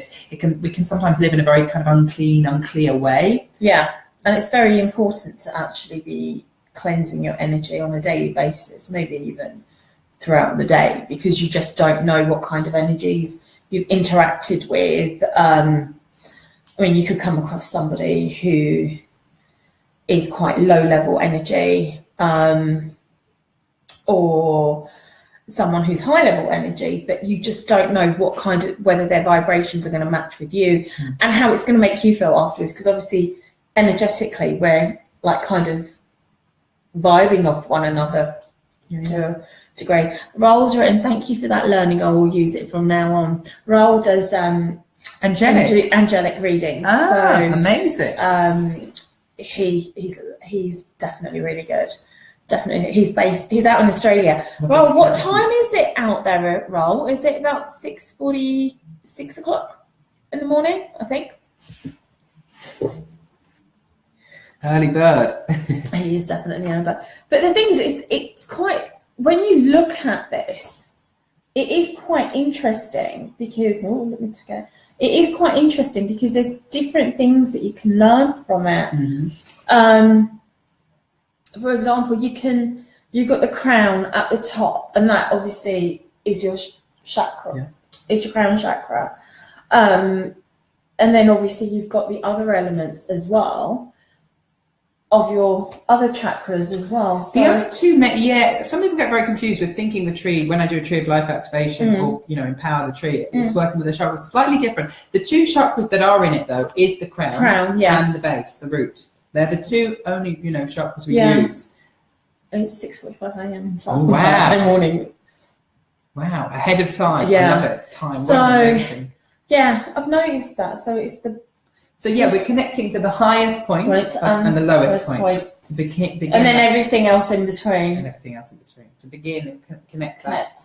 we can sometimes live in a very kind of unclear way. Yeah. And it's very important to actually be cleansing your energy on a daily basis, maybe even throughout the day, because you just don't know what kind of energies you've interacted with. I mean, you could come across somebody who is quite low level energy, or someone who's high level energy, but you just don't know whether their vibrations are going to match with you and how it's going to make you feel afterwards. Because obviously energetically we're like kind of vibing off one another to a degree. Raoul's written, thank you for that learning, I will use it from now on. Raoul does angelic readings. Amazing. He's definitely really good. Definitely. He's out in Australia. Raoul, what time is it out there, Raoul? Is it about 6 o'clock in the morning, I think? Early bird. He is definitely early bird. But the thing is, it's quite, when you look at this, it is quite interesting because, it is quite interesting because there's different things that you can learn from it. Mm-hmm. For example, you've got the crown at the top, and that obviously is your chakra, is your crown chakra. And then obviously you've got the other elements as well of your other chakras as well. So the other two, some people get very confused with thinking the tree, when I do a tree of life activation or, empower the tree, it's working with the chakras. Slightly different. The two chakras that are in it, though, is the crown and the base, the root. They're the two only, chakras we use. It's 6:45 a.m. Saturday morning. Wow, ahead of time. Yeah. I love it. Time. So, I've noticed that. So it's we're connecting to the highest point and the lowest point to begin. And then everything else in between. And everything else in between. To begin and connect that,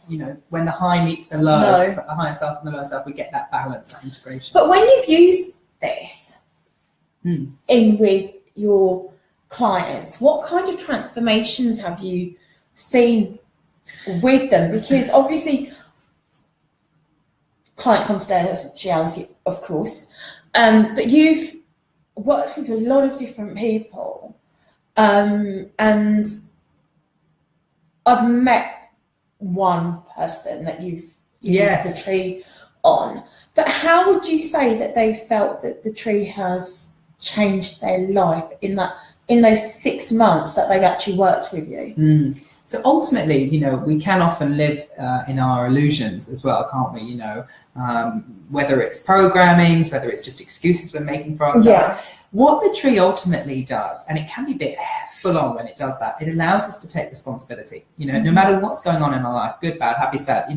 when the high meets the low, the higher self and the lower self, we get that balance, that integration. But when you've used this in with your clients, what kind of transformations have you seen with them? Because obviously client confidentiality, of course, but you've worked with a lot of different people, and I've met one person that you've use the tree on. But how would you say that they felt that the tree has changed their life in those 6 months that they've actually worked with you? So ultimately, we can often live in our illusions as well, can't we? Whether it's programmings, whether it's just excuses we're making for ourselves. Yeah. What the tree ultimately does, and it can be a bit full on when it does that, it allows us to take responsibility. No matter what's going on in our life, good, bad, happy, sad,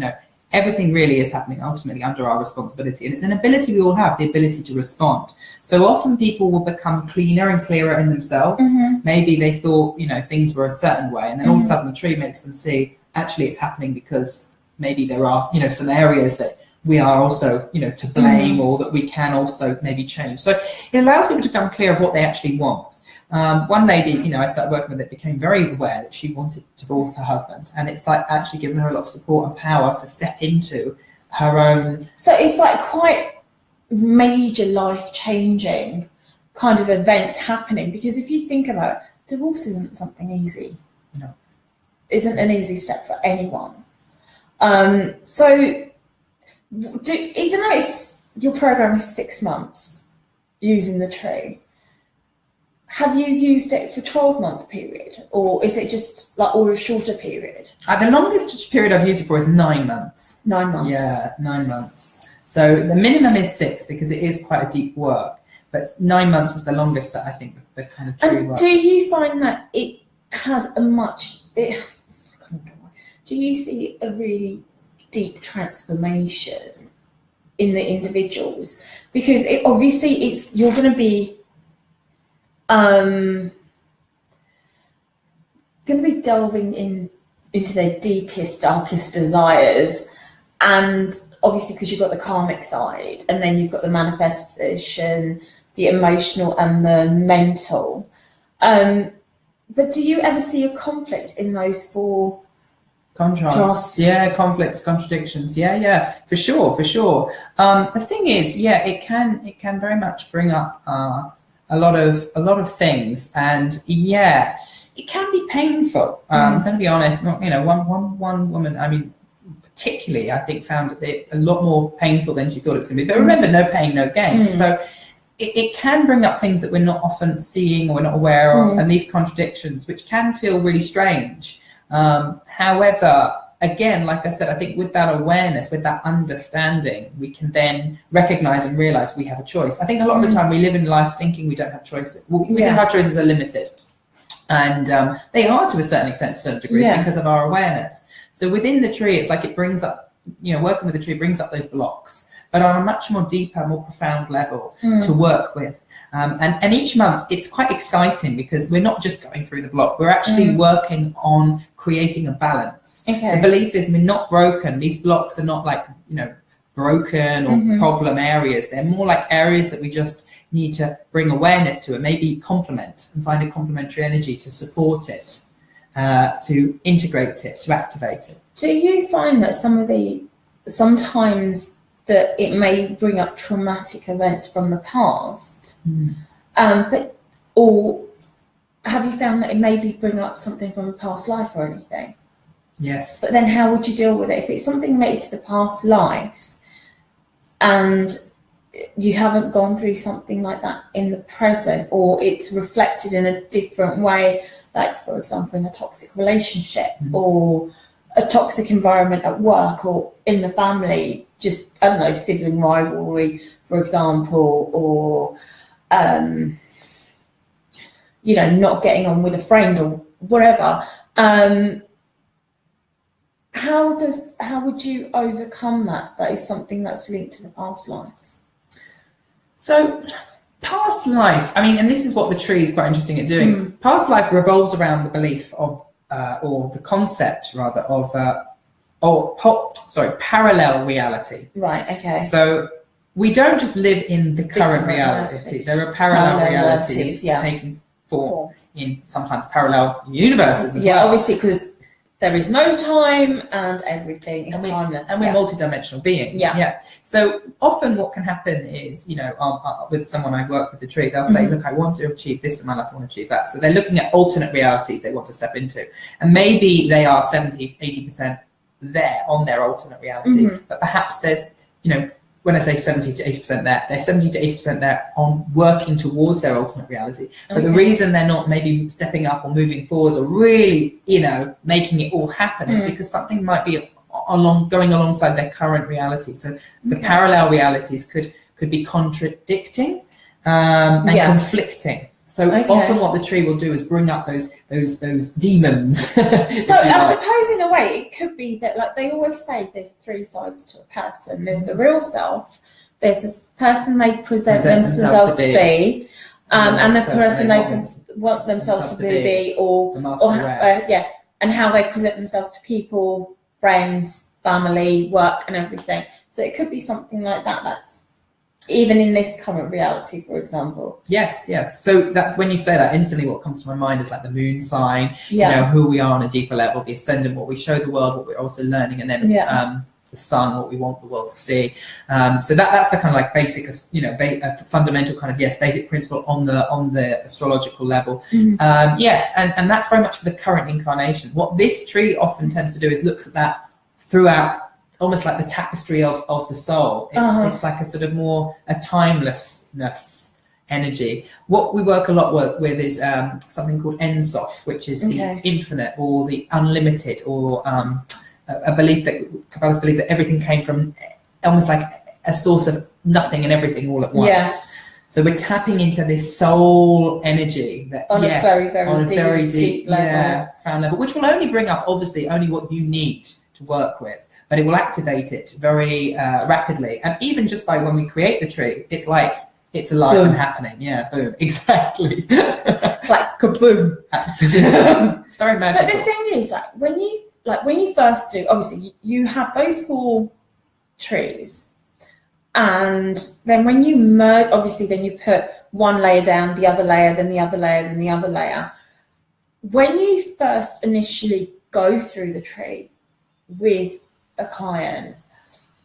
everything really is happening ultimately under our responsibility. And it's an ability we all have, the ability to respond. So often people will become cleaner and clearer in themselves. Maybe they thought, things were a certain way, and then all of a sudden the tree makes them see, actually it's happening because maybe there are, some areas that we are also, to blame, or that we can also maybe change. So it allows people to become clear of what they actually want. One lady, I started working with, it became very aware that she wanted to divorce her husband, and it's like actually giving her a lot of support and power to step into her own. So it's like quite major life-changing kind of events happening, because if you think about it, divorce isn't something easy. No, isn't an easy step for anyone. So even though your program is 6 months using the tree, have you used it for 12-month period, or is it just or a shorter period? The longest period I've used it for is 9 months. 9 months. Yeah, 9 months. So the minimum is 6 because it is quite a deep work, but 9 months is the longest that I think the kind of tree works. Do you find that it has do you see a really deep transformation in the individuals? Because obviously you're going to be delving into their deepest, darkest desires, and obviously because you've got the karmic side, and then you've got the manifestation, the emotional and the mental. But do you ever see a conflict in those 4 contrasts? Yeah, conflicts, contradictions. Yeah, for sure. The thing is, it can very much bring up a lot of things, and it can be painful. I'm going to be honest. One woman, I mean, particularly, I think found it a lot more painful than she thought it was going to be. But remember, no pain, no gain. So it can bring up things that we're not often seeing or we're not aware of, and these contradictions, which can feel really strange. However, again, like I said, I think with that awareness, with that understanding, we can then recognize and realize we have a choice. I think a lot of the time we live in life thinking we don't have choices. We think our choices are limited. And they are to a certain extent, to a certain degree, because of our awareness. So within the tree, it's like it brings up, working with the tree brings up those blocks, but on a much more deeper, more profound level to work with. And each month it's quite exciting because we're not just going through the block, we're actually working on creating a balance. The belief is we're not broken. These blocks are not like, broken or problem areas. They're more like areas that we just need to bring awareness to and maybe complement and find a complementary energy to support it, to integrate it, to activate it. Do you find that sometimes that it may bring up traumatic events from the past, or have you found that it maybe bring up something from a past life or anything? Yes. But then how would you deal with it? If it's something related to the past life and you haven't gone through something like that in the present, or it's reflected in a different way, like for example in a toxic relationship or a toxic environment at work or in the family, just, I don't know, sibling rivalry, for example, or, not getting on with a friend or whatever. How would you overcome that? That is something that's linked to the past life. So past life, I mean, and this is what the tree is quite interesting at doing. Past life revolves around the belief of, or the concept rather of, parallel reality. Right, okay. So we don't just live in the current reality. There are parallel realities taking form in sometimes parallel universes as well. Yeah, obviously, because there is no time and everything is timeless. And we're multidimensional beings. Yeah. So often what can happen is, with someone I've worked with the tree, they'll say, look, I want to achieve this in my life, I want to achieve that. So they're looking at alternate realities they want to step into. And maybe they are 70, 80% there on their ultimate reality, but perhaps there's, you know, when I say 70 to 80% there, they're 70 to 80% there on working towards their ultimate reality. But the reason they're not maybe stepping up or moving forwards or really, you know, making it all happen is because something might be going alongside their current reality. So the parallel realities could be contradicting and conflicting. So often what the tree will do is bring up those demons. So I suppose in a way it could be that, like they always say, there's three sides to a person. There's the real self, there's this person they present themselves to be, and the person they want themselves to be, and how they present themselves to people, friends, family, work, and everything. So it could be something like that. That's even in this current reality, for example. Yes. So that when you say that, instantly what comes to my mind is like the moon sign, you know, who we are on a deeper level, the ascendant, what we show the world, what we're also learning, and then the sun, what we want the world to see. So that's the kind of like basic, you know, a fundamental kind of, basic principle on the astrological level. And that's very much for the current incarnation. What this tree often tends to do is looks at that throughout, almost like the tapestry of the soul. It's like a sort of more a timelessness energy. What we work a lot with is something called Ensof, which is the infinite or the unlimited, or a belief that Kabbalists believe that everything came from almost like a source of nothing and everything all at once. Yes. So we're tapping into this soul energy that on a very deep level, profound level, which will only bring up obviously only what you need to work with. But it will activate it very rapidly. And even just by when we create the tree, it's like it's alive and happening. Yeah, boom, exactly. It's like kaboom. Absolutely. It's very magical. But the thing is, when you first do, obviously you have those 4 trees, and then when you merge, obviously then you put one layer down, the other layer, then the other layer, then the other layer. When you first initially go through the tree with a client,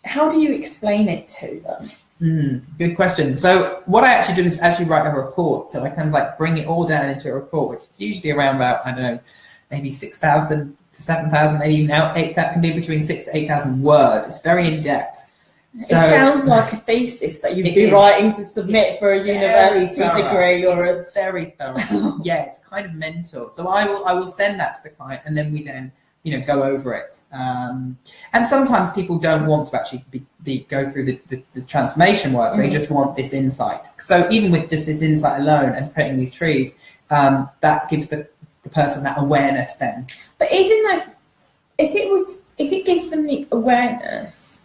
how do you explain it to them? Good question. So what I actually do is actually write a report. So I kind of like bring it all down into a report, which is usually around about, I don't know, maybe 6,000 to 7,000, maybe even now 8. That can be between 6,000 to 8,000 words. It's very in depth. So, it sounds like a thesis that you'd be writing to submit for a university degree or very thorough. It's kind of mental. So I will send that to the client, and then we go over it. And sometimes people don't want to actually go through the transformation work. They just want this insight. So even with just this insight alone and putting these trees, that gives the person that awareness then. But even though, if it gives them the awareness,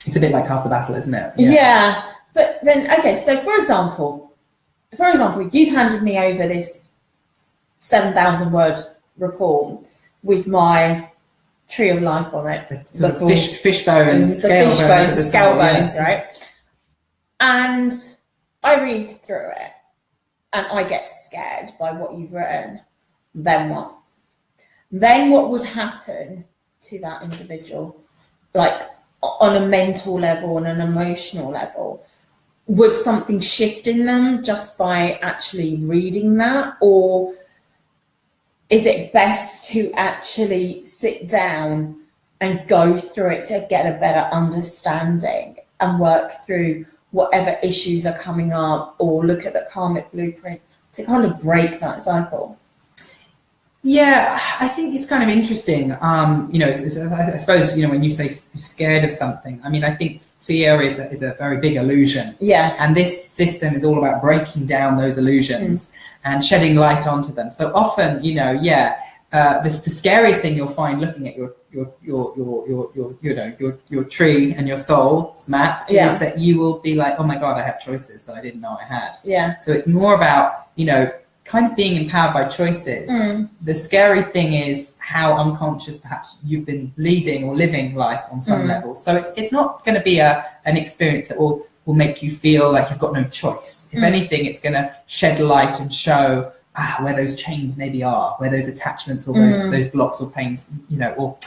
it's a bit like half the battle, isn't it? Yeah. But then, so for example, you've handed me over this 7,000 word report with my tree of life on it, the fish bones, the scale bones, right? And I read through it and I get scared by what you've written. Then what? Then what would happen to that individual, like on a mental level, on an emotional level? Would something shift in them just by actually reading that, or is it best to actually sit down and go through it to get a better understanding and work through whatever issues are coming up, or look at the karmic blueprint to kind of break that cycle? Yeah, I think it's kind of interesting. I suppose, when you say scared of something, I mean, I think fear is a very big illusion. Yeah. And this system is all about breaking down those illusions and shedding light onto them. So often, the scariest thing you'll find looking at your tree and your soul's map is that you will be like, oh my God, I have choices that I didn't know I had. Yeah. So it's more about, kind of being empowered by choices. The scary thing is how unconscious perhaps you've been leading or living life on some level. So it's not going to be an experience that will make you feel like you've got no choice. If anything, it's going to shed light and show where those chains maybe are, where those attachments or those blocks or pains, or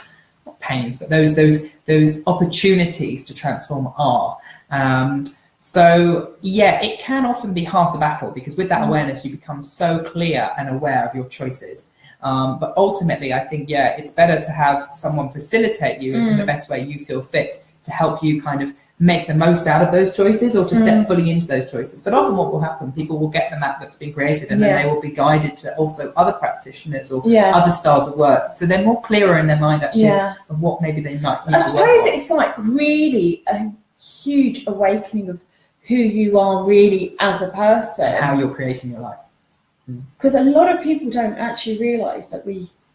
not pains, but those opportunities to transform are. So it can often be half the battle, because with that awareness you become so clear and aware of your choices. But ultimately, I think, it's better to have someone facilitate you in the best way you feel fit to help you kind of make the most out of those choices or to step fully into those choices. But often what will happen, people will get the map that's been created and then they will be guided to also other practitioners or other styles of work. So they're more clearer in their mind actually of what maybe they might need. I suppose it's like really a huge awakening of who you are really as a person. And how you're creating your life. Because a lot of people don't actually realise that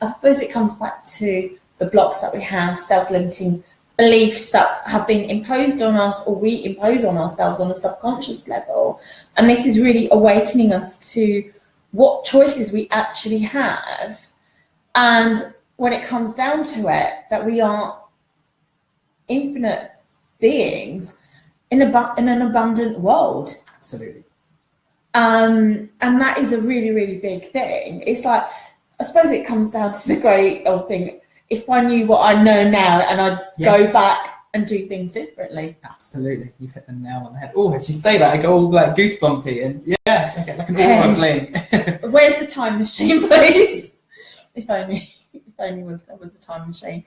I suppose it comes back to the blocks that we have, self-limiting beliefs that have been imposed on us or we impose on ourselves on a subconscious level. And this is really awakening us to what choices we actually have. And when it comes down to it, that we are infinite beings in an abundant world. Absolutely. And that is a really, really big thing. It's like, I suppose it comes down to the great old thing. If I knew what I know now and I'd go back and do things differently. Absolutely. You've hit the nail on the head. Oh, as you say that, I go all like goosebumpy and yes, I get like an aura playing. Where's the time machine, please? If only there was a time machine.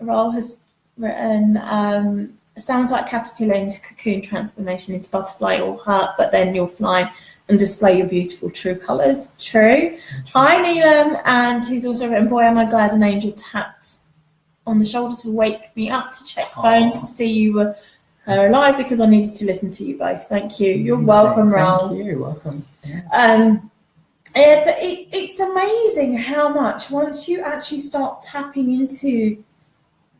Raoul has written, sounds like caterpillar into cocoon, transformation into butterfly or heart, but then you'll fly and display your beautiful true colours. True. Hi, Neelam. And he's also written, boy, am I glad an angel tapped on the shoulder to wake me up to check phone to see you were alive because I needed to listen to you both. Thank you. You're welcome, Raoul. Thank you. Welcome. But it's amazing how much once you actually start tapping into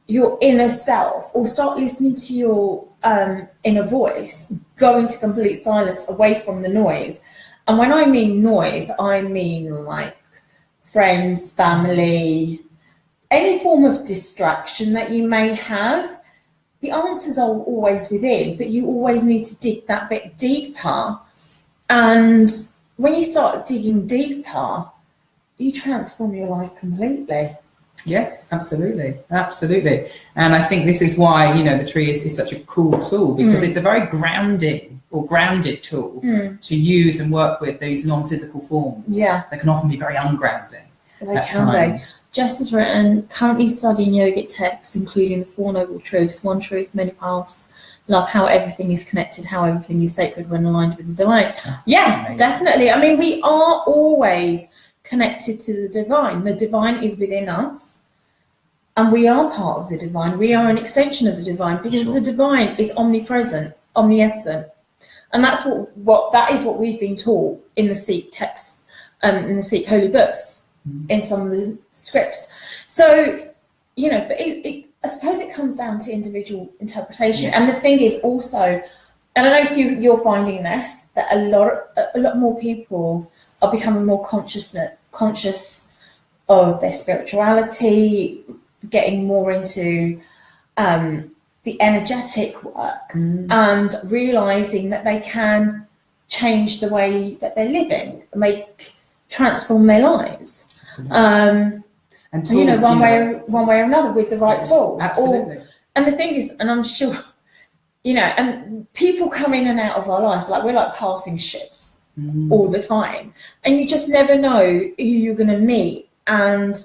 your inner self or start listening to your inner voice, go into complete silence away from the noise. And when I mean noise, I mean like friends, family, any form of distraction that you may have. The answers are always within, but you always need to dig that bit deeper. And when you start digging deeper, you transform your life completely. Yes, absolutely. Absolutely. And I think this is why, the tree is such a cool tool because it's a very grounded tool to use and work with these non-physical forms. Yeah. That can often be very ungrounding. They can be. Jess has written, currently studying yogic texts, including the Four Noble Truths, one truth, many paths, love how everything is connected, how everything is sacred when aligned with the divine. Yeah, amazing. Definitely. I mean, we are always connected to the divine. The divine is within us and we are part of the divine. We are an extension of the divine because the divine is omnipresent, omniscient. And that's that is what we've been taught in the Sikh texts, in the Sikh holy books, in some of the scripts. So, but I suppose it comes down to individual interpretation. Yes. And the thing is also, I don't know if you're finding this, that a lot more people are becoming more conscious of their spirituality, getting more into the energetic work and realizing that they can change the way that they're living, transform their lives. And tools, one way or another with the right tools. Absolutely. And the thing is, and I'm sure, and people come in and out of our lives, like we're like passing ships all the time. And you just never know who you're going to meet and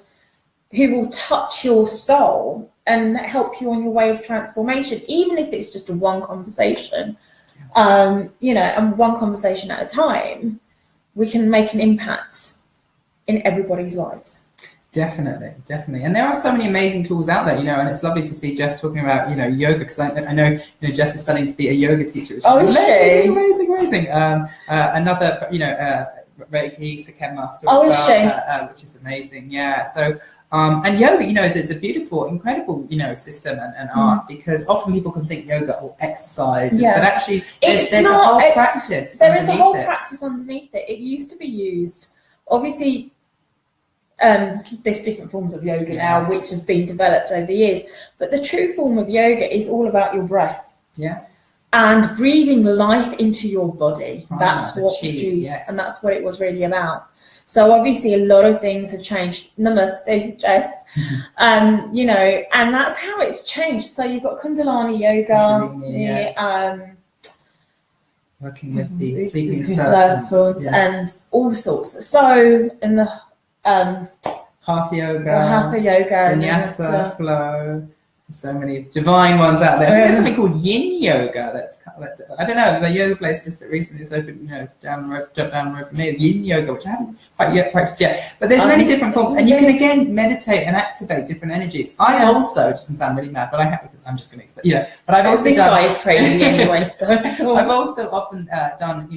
who will touch your soul and help you on your way of transformation, even if it's just one conversation, and one conversation at a time, we can make an impact in everybody's lives. Definitely. And there are so many amazing tools out there, and it's lovely to see Jess talking about, yoga, because I know, Jess is studying to be a yoga teacher. Oh, is she? Amazing. Another, Reiki, Sekhem master as well, which is amazing. Yeah. So, and yoga, it's a beautiful, incredible, system and art, because often people can think yoga or exercise, but actually there's a whole practice. There is a whole practice underneath it. It used to be used, obviously. There's different forms of yoga now, which have been developed over years. But the true form of yoga is all about your breath. Yeah. And breathing life into your body. That's what was used, and that's what it was really about. So obviously a lot of things have changed. Namaste, Jess. And that's how it's changed. So you've got Kundalini yoga, working with the sleeping circles and all sorts. So, and Hatha yoga, vinyasa, flow. So many divine ones out there. I think there's something called yin yoga. I don't know. The yoga place just recently has opened, down the road from me. Yin yoga, which I haven't quite yet practiced yet. But there's many different forms, and you can again meditate and activate different energies. I also, just doesn't sound really mad, but I have, because I'm just going to explain. But I've also this guy is crazy anyway. So I've also often done,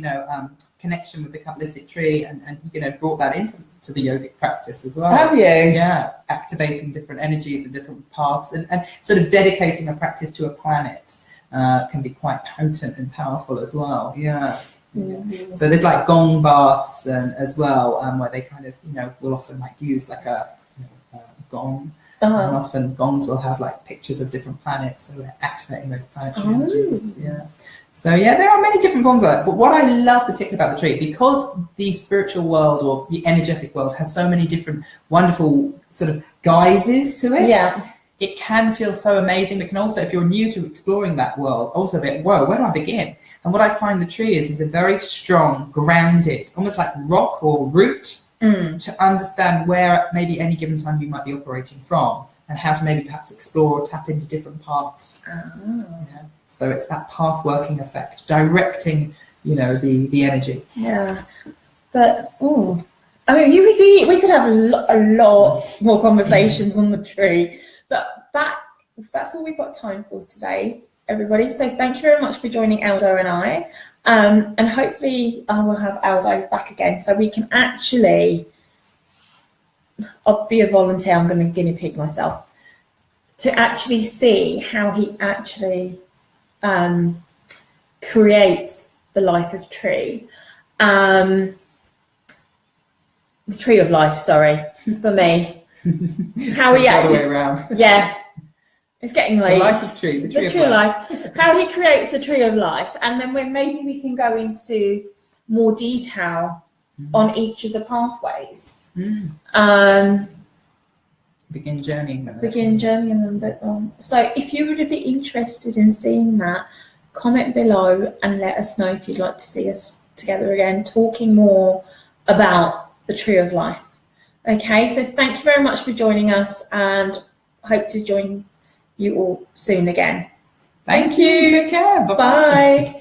connection with the Kabbalistic tree, and brought that into the yogic practice as well. Have you? Yeah, activating different energies and different paths, and sort of dedicating a practice to a planet can be quite potent and powerful as well. Yeah. Mm-hmm. So there's like gong baths as well, where they kind of will often use like a gong. And often gongs will have like pictures of different planets, so they're activating those planetary energies. Yeah. So there are many different forms of that. But what I love particularly about the tree, because the spiritual world or the energetic world has so many different wonderful sort of guises to it. Yeah. It can feel so amazing. But can also, if you're new to exploring that world, also think, whoa, where do I begin? And what I find the tree is a very strong, grounded, almost like rock or root to understand where maybe any given time you might be operating from, and how to maybe perhaps explore or tap into different paths. So it's that path working effect, directing, the energy. Yeah, but I mean, we could have a lot more conversations on the tree, but that's all we've got time for today, everybody. So thank you very much for joining Aldo and I, and hopefully I will have Aldo back again, so we can actually. I'll be a volunteer. I'm going to guinea pig myself to actually see how he actually. Creates the life of tree, the tree of life. Sorry, for me, how he actually, all the way around. Yeah, it's getting late. The life of tree, the tree of life. How he creates the tree of life, and then maybe we can go into more detail on each of the pathways. Begin journeying them a bit more. So if you would be interested in seeing that, comment below and let us know if you'd like to see us together again, talking more about the tree of life. Okay, so thank you very much for joining us, and hope to join you all soon again. Thank you. Take care. Bye.